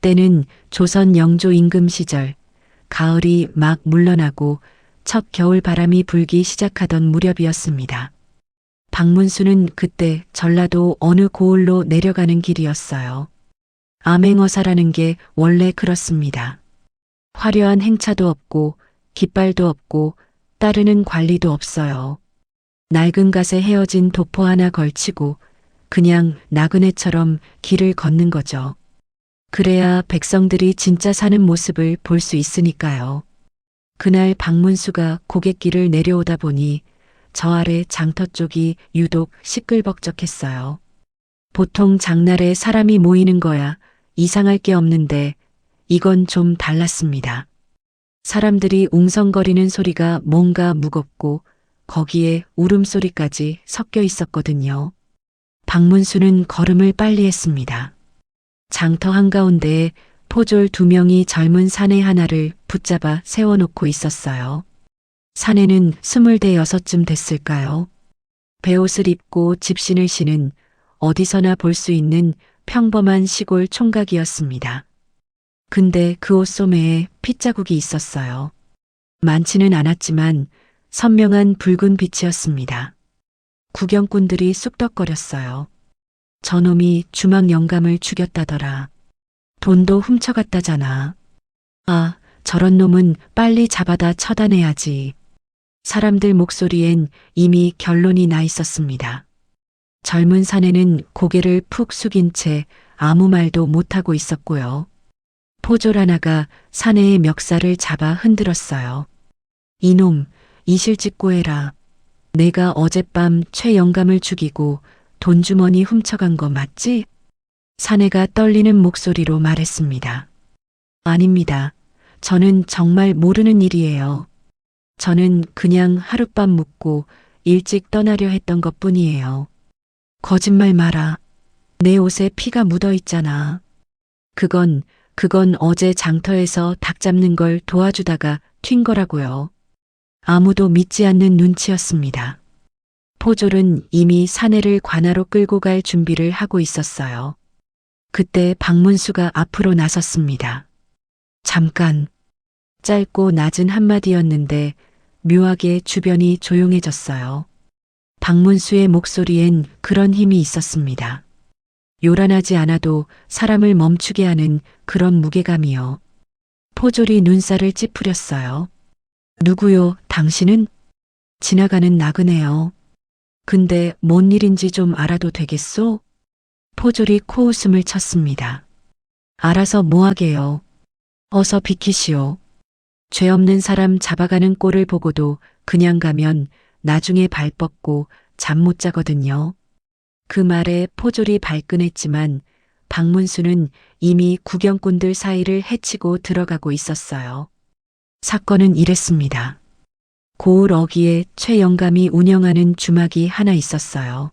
그때는 조선 영조 임금 시절, 가을이 막 물러나고 첫 겨울 바람이 불기 시작하던 무렵이었습니다. 박문수는 그때 전라도 어느 고을로 내려가는 길이었어요. 암행어사라는 게 원래 그렇습니다. 화려한 행차도 없고 깃발도 없고 따르는 관리도 없어요. 낡은 갓에 헤어진 도포 하나 걸치고 그냥 나그네처럼 길을 걷는 거죠. 그래야 백성들이 진짜 사는 모습을 볼 수 있으니까요. 그날 박문수가 고갯길을 내려오다 보니 저 아래 장터 쪽이 유독 시끌벅적했어요. 보통 장날에 사람이 모이는 거야 이상할 게 없는데 이건 좀 달랐습니다. 사람들이 웅성거리는 소리가 뭔가 무겁고 거기에 울음소리까지 섞여 있었거든요. 박문수는 걸음을 빨리 했습니다. 장터 한가운데에 포졸 2명이 젊은 사내 하나를 붙잡아 세워놓고 있었어요. 사내는 26쯤 됐을까요? 베옷을 입고 집신을 신은 어디서나 볼 수 있는 평범한 시골 총각이었습니다. 근데 그 옷 소매에 핏자국이 있었어요. 많지는 않았지만 선명한 붉은 빛이었습니다. 구경꾼들이 쑥덕거렸어요. 저놈이 주막 영감을 죽였다더라. 돈도 훔쳐갔다잖아. 아, 저런 놈은 빨리 잡아다 처단해야지. 사람들 목소리엔 이미 결론이 나 있었습니다. 젊은 사내는 고개를 푹 숙인 채 아무 말도 못하고 있었고요. 포졸 하나가 사내의 멱살을 잡아 흔들었어요. 이놈, 이실직고해라. 내가 어젯밤 최 영감을 죽이고 돈주머니 훔쳐간 거 맞지? 사내가 떨리는 목소리로 말했습니다. 아닙니다. 저는 정말 모르는 일이에요. 저는 그냥 하룻밤 묵고 일찍 떠나려 했던 것뿐이에요. 거짓말 마라. 내 옷에 피가 묻어 있잖아. 그건 어제 장터에서 닭 잡는 걸 도와주다가 튄 거라고요. 아무도 믿지 않는 눈치였습니다. 포졸은 이미 사내를 관하로 끌고 갈 준비를 하고 있었어요. 그때 박문수가 앞으로 나섰습니다. 잠깐. 짧고 낮은 한마디였는데 묘하게 주변이 조용해졌어요. 박문수의 목소리엔 그런 힘이 있었습니다. 요란하지 않아도 사람을 멈추게 하는 그런 무게감이요. 포졸이 눈살을 찌푸렸어요. 누구요, 당신은? 지나가는 나그네요. 근데 뭔 일인지 좀 알아도 되겠소? 포졸이 코웃음을 쳤습니다. 알아서 뭐하게요. 어서 비키시오. 죄 없는 사람 잡아가는 꼴을 보고도 그냥 가면 나중에 발 뻗고 잠 못 자거든요. 그 말에 포졸이 발끈했지만 박문수는 이미 구경꾼들 사이를 헤치고 들어가고 있었어요. 사건은 이랬습니다. 고을 어귀에 최 영감이 운영하는 주막이 하나 있었어요.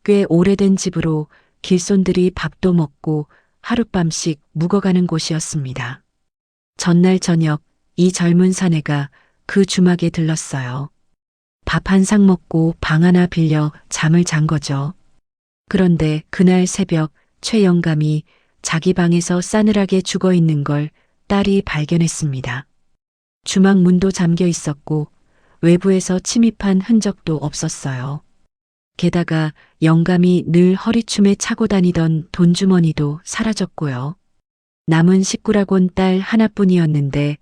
꽤 오래된 집으로 길손들이 밥도 먹고 하룻밤씩 묵어가는 곳이었습니다. 전날 저녁 이 젊은 사내가 그 주막에 들렀어요. 밥 한 상 먹고 방 하나 빌려 잠을 잔 거죠. 그런데 그날 새벽 최 영감이 자기 방에서 싸늘하게 죽어 있는 걸 딸이 발견했습니다. 주막 문도 잠겨 있었고 외부에서 침입한 흔적도 없었어요. 게다가 영감이 늘 허리춤에 차고 다니던 돈주머니도 사라졌고요. 남은 식구라곤 딸 하나뿐이었는데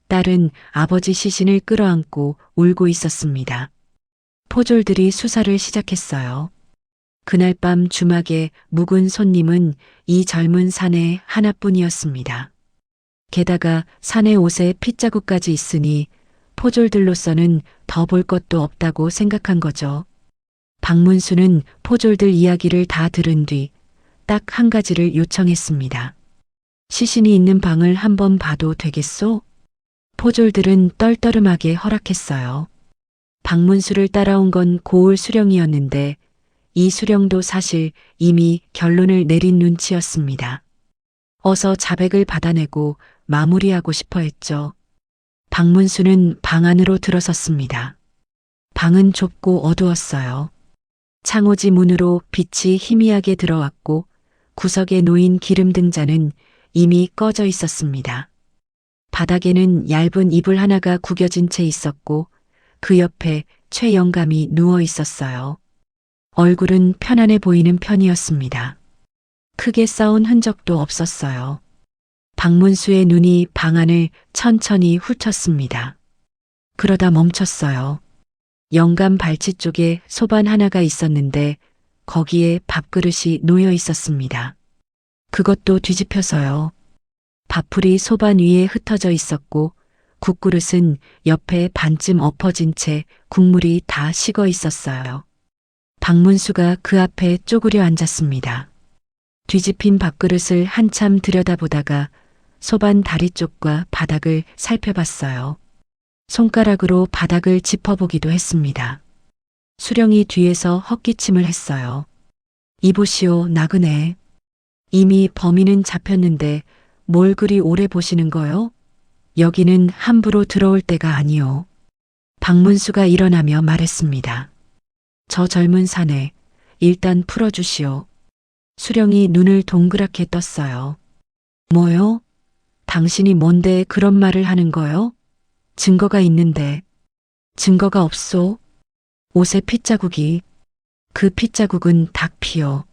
딸은 아버지 시신을 끌어안고 울고 있었습니다. 포졸들이 수사를 시작했어요. 그날 밤 주막에 묵은 손님은 이 젊은 사내 하나뿐이었습니다. 게다가 사내 옷에 핏자국까지 있으니 포졸들로서는 더 볼 것도 없다고 생각한 거죠. 박문수는 포졸들 이야기를 다 들은 뒤 딱 한 가지를 요청했습니다. 시신이 있는 방을 한번 봐도 되겠소? 포졸들은 떨떠름하게 허락했어요. 박문수를 따라온 건 고을 수령이었는데 이 수령도 사실 이미 결론을 내린 눈치였습니다. 어서 자백을 받아내고 마무리하고 싶어 했죠. 박문수는 방 안으로 들어섰습니다. 방은 좁고 어두웠어요. 창호지 문으로 빛이 희미하게 들어왔고 구석에 놓인 기름 등잔은 이미 꺼져 있었습니다. 바닥에는 얇은 이불 하나가 구겨진 채 있었고 그 옆에 최 영감이 누워 있었어요. 얼굴은 편안해 보이는 편이었습니다. 크게 싸운 흔적도 없었어요. 박문수의 눈이 방 안을 천천히 훑었습니다. 그러다 멈췄어요. 영감 발치 쪽에 소반 하나가 있었는데 거기에 밥그릇이 놓여 있었습니다. 그것도 뒤집혀서요. 밥풀이 소반 위에 흩어져 있었고 국그릇은 옆에 반쯤 엎어진 채 국물이 다 식어 있었어요. 박문수가 그 앞에 쪼그려 앉았습니다. 뒤집힌 밥그릇을 한참 들여다보다가 소반 다리 쪽과 바닥을 살펴봤어요. 손가락으로 바닥을 짚어보기도 했습니다. 수령이 뒤에서 헛기침을 했어요. 이보시오, 나그네. 이미 범인은 잡혔는데 뭘 그리 오래 보시는 거요? 여기는 함부로 들어올 때가 아니오. 박문수가 일어나며 말했습니다. 저 젊은 사내, 일단 풀어주시오. 수령이 눈을 동그랗게 떴어요. 뭐요? 당신이 뭔데 그런 말을 하는 거요? 증거가 있는데. 증거가 없소? 옷에 핏자국이. 그 핏자국은 닭 피요.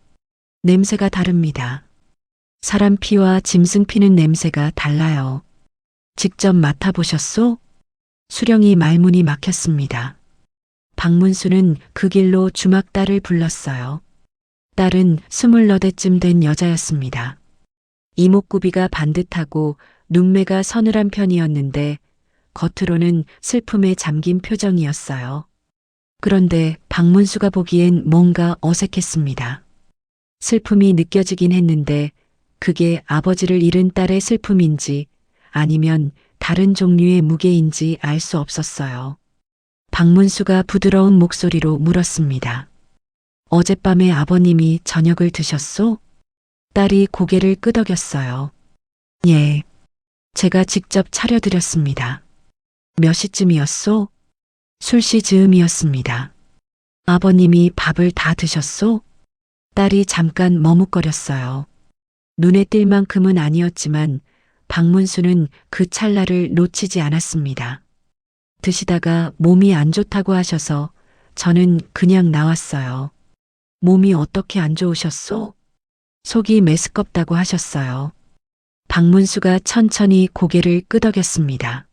냄새가 다릅니다. 사람 피와 짐승 피는 냄새가 달라요. 직접 맡아보셨소? 수령이 말문이 막혔습니다. 박문수는 그 길로 주막딸을 불렀어요. 딸은 28대쯤 된 여자였습니다. 이목구비가 반듯하고 눈매가 서늘한 편이었는데 겉으로는 슬픔에 잠긴 표정이었어요. 그런데 박문수가 보기엔 뭔가 어색했습니다. 슬픔이 느껴지긴 했는데 그게 아버지를 잃은 딸의 슬픔인지 아니면 다른 종류의 무게인지 알 수 없었어요. 박문수가 부드러운 목소리로 물었습니다. 어젯밤에 아버님이 저녁을 드셨소? 딸이 고개를 끄덕였어요. 예, 제가 직접 차려드렸습니다. 몇 시쯤이었소? 술시 즈음이었습니다. 아버님이 밥을 다 드셨소? 딸이 잠깐 머뭇거렸어요. 눈에 띌 만큼은 아니었지만 박문수는 그 찰나를 놓치지 않았습니다. 드시다가 몸이 안 좋다고 하셔서 저는 그냥 나왔어요. 몸이 어떻게 안 좋으셨소? 속이 메스껍다고 하셨어요. 박문수가 천천히 고개를 끄덕였습니다.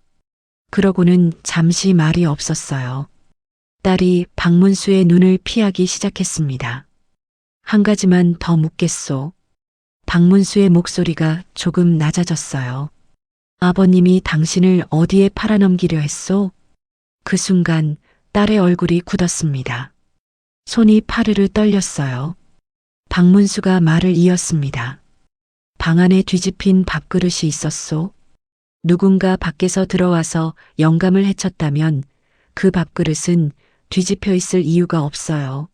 그러고는 잠시 말이 없었어요. 딸이 박문수의 눈을 피하기 시작했습니다. 한 가지만 더 묻겠소. 박문수의 목소리가 조금 낮아졌어요. 아버님이 당신을 어디에 팔아넘기려 했소? 그 순간 딸의 얼굴이 굳었습니다. 손이 파르르 떨렸어요. 박문수가 말을 이었습니다. 방 안에 뒤집힌 밥그릇이 있었소. 누군가 밖에서 들어와서 영감을 해쳤다면 그 밥그릇은 뒤집혀 있을 이유가 없어요.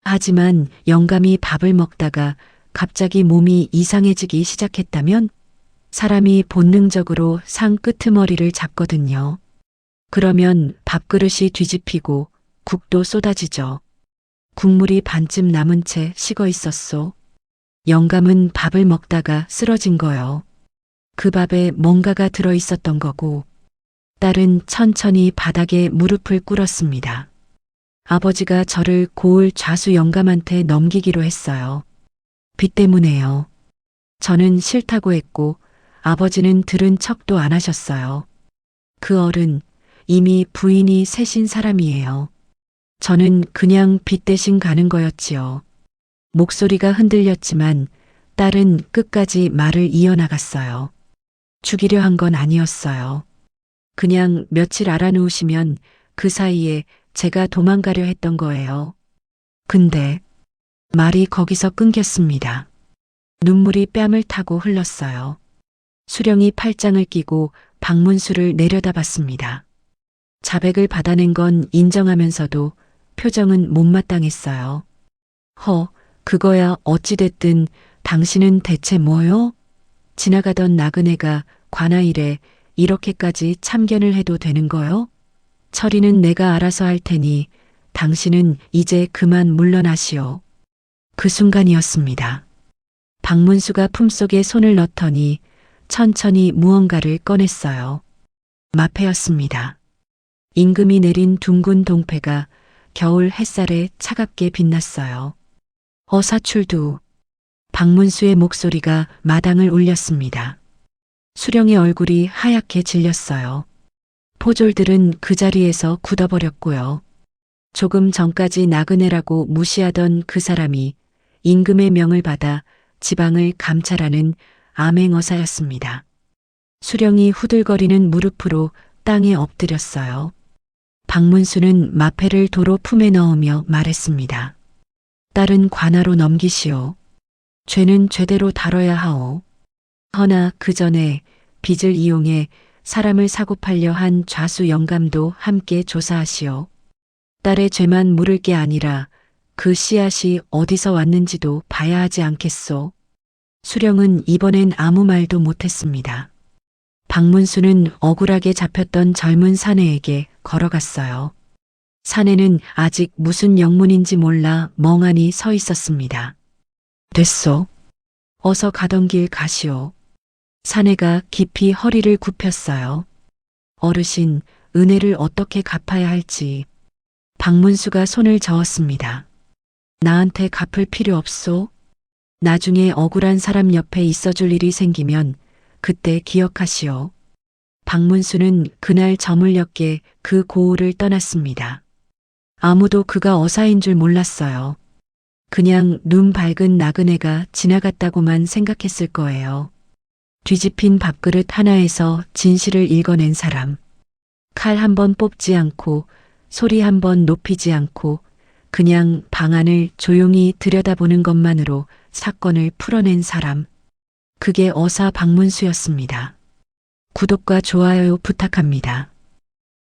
하지만 영감이 밥을 먹다가 갑자기 몸이 이상해지기 시작했다면 사람이 본능적으로 상 끄트머리를 잡거든요. 그러면 밥그릇이 뒤집히고 국도 쏟아지죠. 국물이 반쯤 남은 채 식어 있었소. 영감은 밥을 먹다가 쓰러진 거요. 그 밥에 뭔가가 들어 있었던 거고 딸은 천천히 바닥에 무릎을 꿇었습니다. 아버지가 저를 고을 좌수 영감한테 넘기기로 했어요. 빚 때문에요. 저는 싫다고 했고 아버지는 들은 척도 안 하셨어요. 그 어른 이미 부인이 셋인 사람이에요. 저는 그냥 빚 대신 가는 거였지요. 목소리가 흔들렸지만 딸은 끝까지 말을 이어나갔어요. 죽이려 한 건 아니었어요. 그냥 며칠 알아놓으시면 그 사이에 제가 도망가려 했던 거예요. 근데 말이 거기서 끊겼습니다. 눈물이 뺨을 타고 흘렀어요. 수령이 팔짱을 끼고 박문수를 내려다봤습니다. 자백을 받아낸 건 인정하면서도 표정은 못마땅했어요. 그거야 어찌됐든 당신은 대체 뭐요? 지나가던 나그네가 관아일에 이렇게까지 참견을 해도 되는 거요? 처리는 내가 알아서 할 테니 당신은 이제 그만 물러나시오. 그 순간이었습니다. 박문수가 품속에 손을 넣더니 천천히 무언가를 꺼냈어요. 마패였습니다. 임금이 내린 둥근 동패가 겨울 햇살에 차갑게 빛났어요. 사출두. 박문수의 목소리가 마당을 울렸습니다. 수령의 얼굴이 하얗게 질렸어요. 포졸들은 그 자리에서 굳어버렸고요. 조금 전까지 나그네라고 무시하던 그 사람이 임금의 명을 받아 지방을 감찰하는 암행어사였습니다. 수령이 후들거리는 무릎으로 땅에 엎드렸어요. 박문수는 마패를 도로 품에 넣으며 말했습니다. 딸은 관하로 넘기시오. 죄는 죄대로 다뤄야 하오. 허나 그 전에 빚을 이용해 사람을 사고팔려 한 좌수 영감도 함께 조사하시오. 딸의 죄만 물을 게 아니라 그 씨앗이 어디서 왔는지도 봐야 하지 않겠소. 수령은 이번엔 아무 말도 못했습니다. 박문수는 억울하게 잡혔던 젊은 사내에게 걸어갔어요. 사내는 아직 무슨 영문인지 몰라 멍하니 서 있었습니다. 됐소. 어서 가던 길 가시오. 사내가 깊이 허리를 굽혔어요. 어르신, 은혜를 어떻게 갚아야 할지. 박문수가 손을 저었습니다. 나한테 갚을 필요 없소. 나중에 억울한 사람 옆에 있어줄 일이 생기면 그때 기억하시오. 박문수는 그날 저물녘에 그 고을을 떠났습니다. 아무도 그가 어사인 줄 몰랐어요. 그냥 눈 밝은 나그네가 지나갔다고만 생각했을 거예요. 뒤집힌 밥그릇 하나에서 진실을 읽어낸 사람. 칼 한 번 뽑지 않고 소리 한 번 높이지 않고 그냥 방안을 조용히 들여다보는 것만으로 사건을 풀어낸 사람. 그게 어사 박문수였습니다. 구독과 좋아요 부탁합니다.